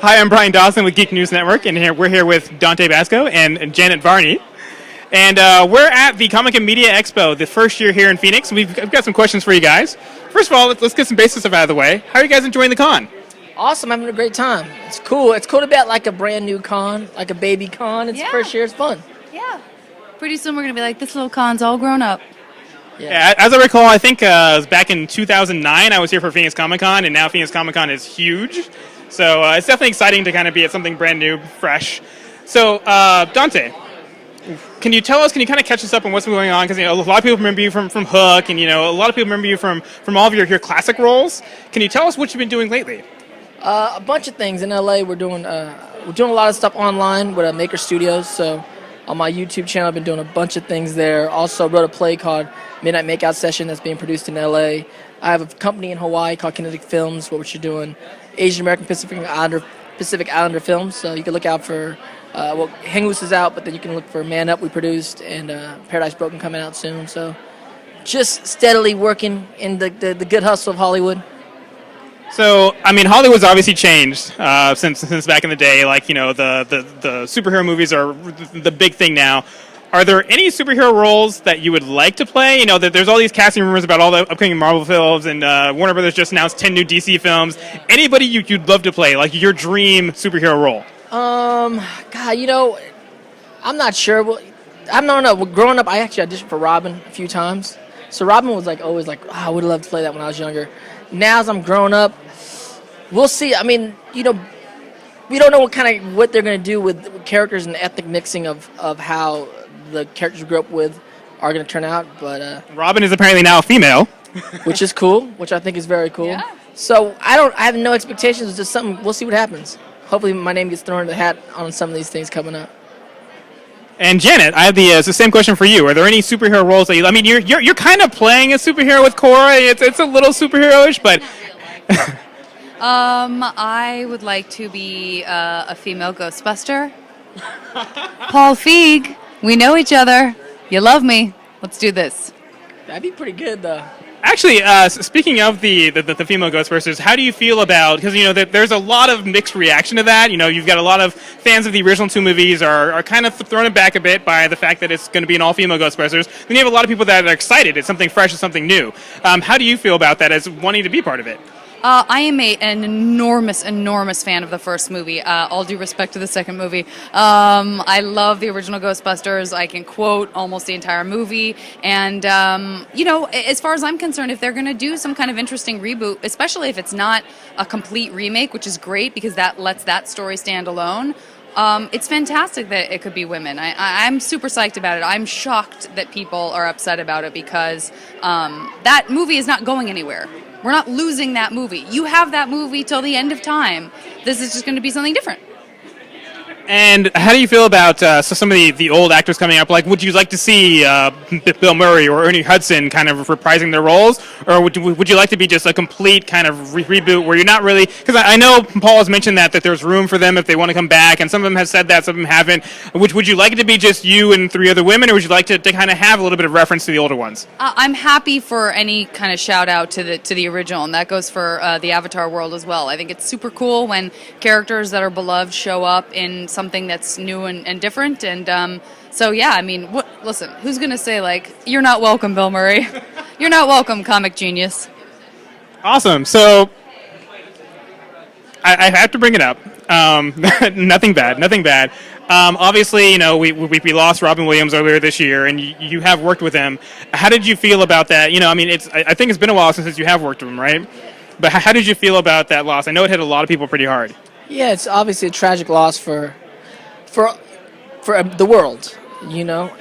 Hi, I'm Brian Dawson with Geek News Network, and we're here with Dante Basco and Janet Varney. And we're at the Comic and Media Expo, the first year here in Phoenix. I've got some questions for you guys. First of all, let's get some basic stuff out of the way. How are you guys enjoying the con? Awesome, having a great time. It's cool. It's cool to be at like a brand new con, like a baby con. It's first year. It's fun. Yeah. Pretty soon we're going to be like, this little con's all grown up. Yeah, as I recall, I think it was back in 2009 I was here for Phoenix Comic Con, and now Phoenix Comic Con is huge. So it's definitely exciting to kind of be at something brand new, fresh. So, Dante, can you kind of catch us up on what's been going on? Because a lot of people remember you from Hook, and a lot of people remember you from all of your classic roles. Can you tell us what you've been doing lately? A bunch of things in LA. We're doing a lot of stuff online with Maker Studios. So on my YouTube channel, I've been doing a bunch of things there. Also wrote a play called Midnight Makeout Session that's being produced in LA. I have a company in Hawaii called Kinetic Films, what we're doing Asian American Pacific Islander films. So you can look out for Hangoose is out, but then you can look for Man Up we produced and Paradise Broken coming out soon. So just steadily working in the good hustle of Hollywood. So, I mean, Hollywood's obviously changed since back in the day. Like, the superhero movies are the big thing now. Are there any superhero roles that you would like to play? There's all these casting rumors about all the upcoming Marvel films, and Warner Brothers just announced 10 new DC films. Anybody you'd love to play, like your dream superhero role? God, I'm not sure. Well, I don't know. Growing up, I actually auditioned for Robin a few times. So Robin was always like, I would love to play that when I was younger. Now as I'm growing up, we'll see. I mean, we don't know what they're going to do with characters and the ethnic mixing of how the characters we grew up with are going to turn out. But Robin is apparently now a female, which is cool, which I think is very cool. Yeah. So I have no expectations. It's just something. We'll see what happens. Hopefully, my name gets thrown in the hat on some of these things coming up. And Janet, I have the same question for you. Are there any superhero roles that you? I mean, you're kind of playing a superhero with Korra. It's a little superhero-ish, but. I would like to be a female Ghostbuster. Paul Feig, we know each other. You love me. Let's do this. That'd be pretty good, though. Actually, speaking of the female Ghostbusters, how do you feel about, because there's a lot of mixed reaction to that. You've got a lot of fans of the original two movies are kind of thrown back a bit by the fact that it's going to be an all-female Ghostbusters. Then you have a lot of people that are excited. It's something fresh, it's something new. How do you feel about that as wanting to be part of it? I am an enormous fan of the first movie. All due respect to the second movie. I love the original Ghostbusters. I can quote almost the entire movie. And, as far as I'm concerned, if they're going to do some kind of interesting reboot, especially if it's not a complete remake, which is great because that lets that story stand alone, it's fantastic that it could be women. I'm super psyched about it. I'm shocked that people are upset about it because that movie is not going anywhere. We're not losing that movie. You have that movie till the end of time. This is just going to be something different. And how do you feel about some of the old actors coming up? Like, would you like to see Bill Murray or Ernie Hudson kind of reprising their roles? Or would you like to be just a complete kind of reboot where you're not really... Because I know Paul has mentioned that there's room for them if they want to come back, and some of them have said that, some of them haven't. Would you like it to be just you and three other women, or would you like to kind of have a little bit of reference to the older ones? I'm happy for any kind of shout-out to the original, and that goes for the Avatar world as well. I think it's super cool when characters that are beloved show up in something that's new and different, and so yeah, I mean, listen, who's gonna say like, you're not welcome, Bill Murray? You're not welcome, comic genius. Awesome. So I have to bring it up. Nothing bad. Obviously, we lost Robin Williams earlier this year, and you have worked with him. How did you feel about that? I mean, I think it's been a while since you have worked with him, right? But how did you feel about that loss? I know it hit a lot of people pretty hard. Yeah, it's obviously a tragic loss for the world,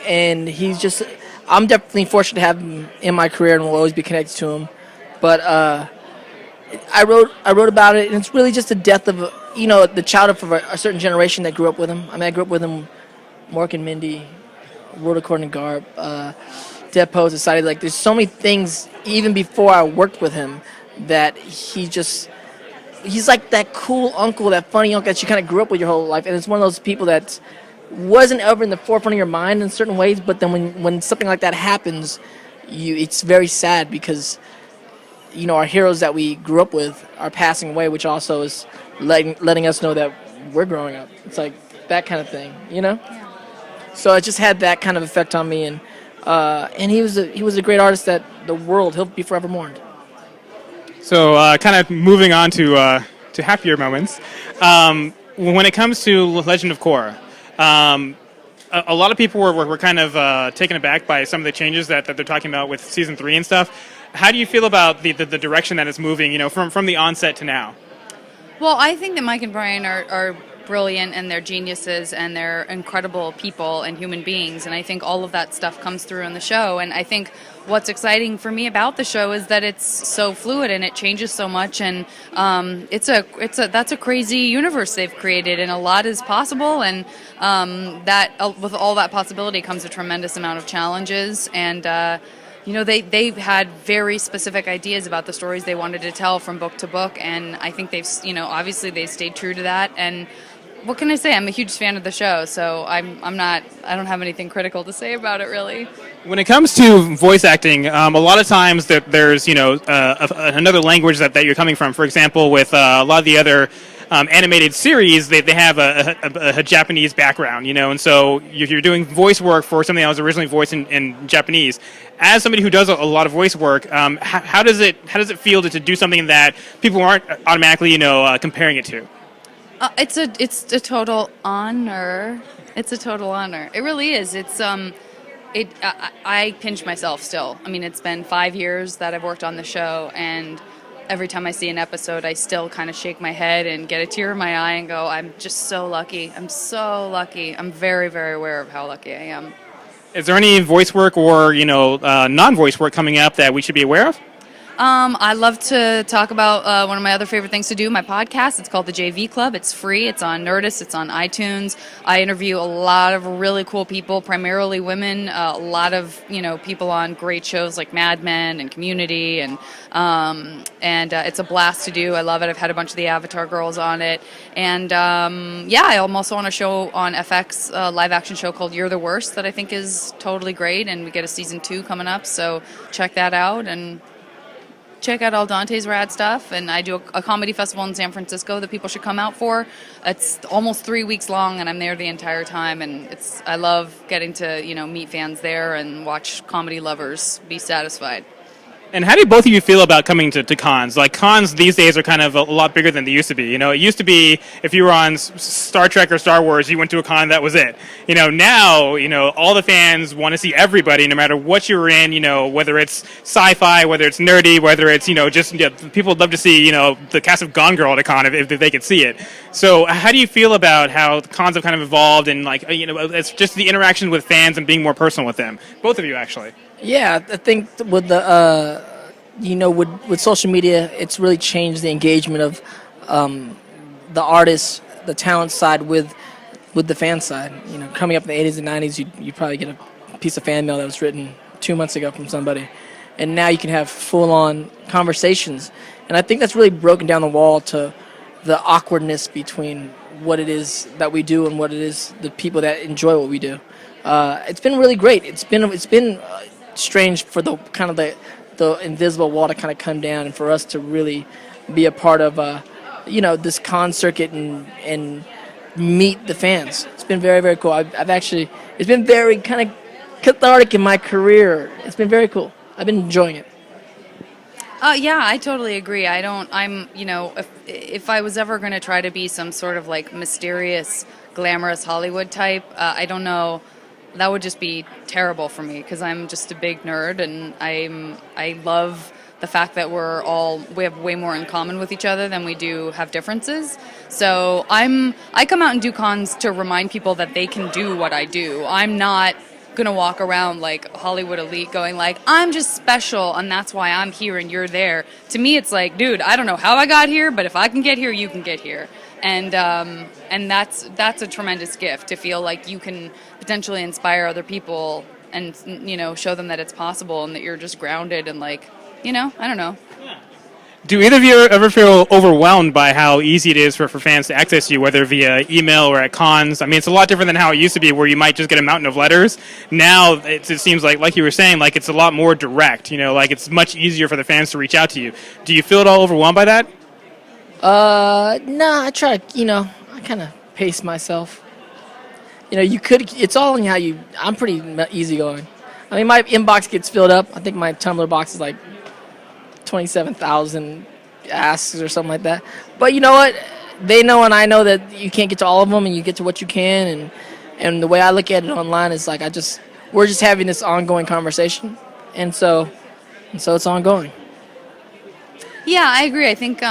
and he's just, I'm definitely fortunate to have him in my career and will always be connected to him. But I wrote about it, and it's really just the death of, the childhood of a certain generation that grew up with him. I mean, I grew up with him, Mork and Mindy, World According to Garb, Dead Poet Society. Like, there's so many things, even before I worked with him, that he's like that cool uncle, that funny uncle that you kind of grew up with your whole life. And it's one of those people that wasn't ever in the forefront of your mind in certain ways, but then when something like that happens, it's very sad because our heroes that we grew up with are passing away, which also is letting us know that we're growing up. It's like that kind of thing, Yeah. So it just had that kind of effect on me, and he was a great artist that he'll be forever mourned. So, kind of moving on to happier moments. When it comes to Legend of Korra, a lot of people were kind of taken aback by some of the changes that they're talking about with season 3 and stuff. How do you feel about the direction that it's moving? From the onset to now. Well, I think that Mike and Bryan are brilliant, and they're geniuses, and they're incredible people and human beings, and I think all of that stuff comes through in the show. And I think what's exciting for me about the show is that it's so fluid and it changes so much, and that's a crazy universe they've created, and a lot is possible, and that with all that possibility comes a tremendous amount of challenges. And they've had very specific ideas about the stories they wanted to tell from book to book, and I think obviously they stayed true to that. And what can I say? I'm a huge fan of the show, so I don't have anything critical to say about it, really. When it comes to voice acting, a lot of times there's another language that you're coming from. For example, with a lot of the other animated series, they have a Japanese background, and so if you're doing voice work for something that was originally voiced in Japanese, as somebody who does a lot of voice work, how does it feel to do something that people aren't automatically comparing it to? It's a total honor. It's a total honor. It really is. I pinch myself still. I mean, it's been 5 years that I've worked on the show, and every time I see an episode, I still kind of shake my head and get a tear in my eye and go, I'm just so lucky. I'm so lucky. I'm very, very aware of how lucky I am. Is there any voice work or non-voice work coming up that we should be aware of? I love to talk about one of my other favorite things to do, my podcast. It's called the JV Club. It's free. It's on Nerdist. It's on iTunes. I interview a lot of really cool people, primarily women, a lot of, people on great shows like Mad Men and Community, and it's a blast to do. I love it. I've had a bunch of the Avatar girls on it. And, I'm also on a show on FX, a live-action show called You're the Worst that I think is totally great, and we get a season 2 coming up, so check that out. And check out all Dante's rad stuff, and I do a comedy festival in San Francisco that people should come out for. It's almost 3 weeks long, and I'm there the entire time, and I love getting to meet fans there and watch comedy lovers be satisfied. And how do both of you feel about coming to cons? Like, cons these days are kind of a lot bigger than they used to be. It used to be if you were on Star Trek or Star Wars, you went to a con, that was it. Now, all the fans want to see everybody, no matter what you're in, whether it's sci-fi, whether it's nerdy, whether it's, people would love to see, the cast of Gone Girl at a con if they could see it. So how do you feel about how the cons have kind of evolved, and it's just the interaction with fans and being more personal with them? Both of you, actually. Yeah, I think with the with social media, it's really changed the engagement of the artists, the talent side with the fan side. Coming up in the 80s and 90s, you'd probably get a piece of fan mail that was written 2 months ago from somebody, and now you can have full-on conversations. And I think that's really broken down the wall to the awkwardness between what it is that we do and what it is the people that enjoy what we do. It's been really great. It's been strange for the kind of the invisible wall to kind of come down, and for us to really be a part of this con circuit and meet the fans. It's been very, very cool. It's been very kind of cathartic in my career. It's been very cool. I've been enjoying it. Yeah, I totally agree. If I was ever going to try to be some sort of like mysterious, glamorous Hollywood type, I don't know. That would just be terrible for me, because I'm just a big nerd, and I love the fact that we have way more in common with each other than we do have differences. So I come out and do cons to remind people that they can do what I do. I'm not gonna walk around like Hollywood elite going like, I'm just special and that's why I'm here and you're there. To me, it's like, dude, I don't know how I got here, but if I can get here, you can get here. And that's a tremendous gift, to feel like you can potentially inspire other people and show them that it's possible and that you're just grounded and like, I don't know. Do either of you ever feel overwhelmed by how easy it is for fans to access you, whether via email or at cons? I mean, it's a lot different than how it used to be, where you might just get a mountain of letters. Now, it seems like you were saying, like it's a lot more direct. Like it's much easier for the fans to reach out to you. Do you feel at all overwhelmed by that? No, I try. I kind of pace myself. It's all in how you. I'm pretty easygoing. I mean, my inbox gets filled up. I think my Tumblr box is like 27,000 asks or something like that. But you know what? They know and I know that you can't get to all of them, and you get to what you can. And the way I look at it online is like we're just having this ongoing conversation, and so it's ongoing. Yeah, I agree. I think,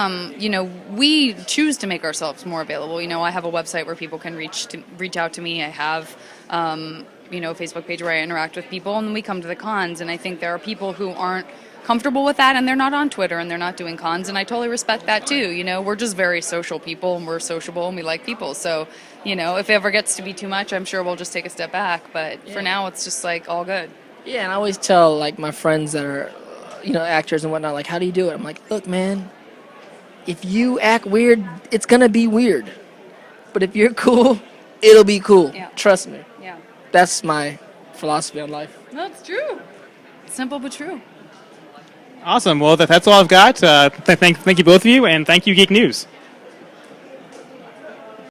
we choose to make ourselves more available. I have a website where people can reach out to me. I have, a Facebook page where I interact with people, and then we come to the cons. And I think there are people who aren't comfortable with that, and they're not on Twitter, and they're not doing cons, and I totally respect that too. We're just very social people, and we're sociable, and we like people. So, if it ever gets to be too much, I'm sure we'll just take a step back. But for now, it's just like all good. Yeah, and I always tell like my friends that are actors and whatnot, like, how do you do it? I'm like, look, man, if you act weird, it's gonna be weird. But if you're cool, it'll be cool. Yeah. Trust me. Yeah. That's my philosophy on life. That's true. Simple but true. Awesome. Well, that's all I've got. Thank you both of you, and thank you, Geek News.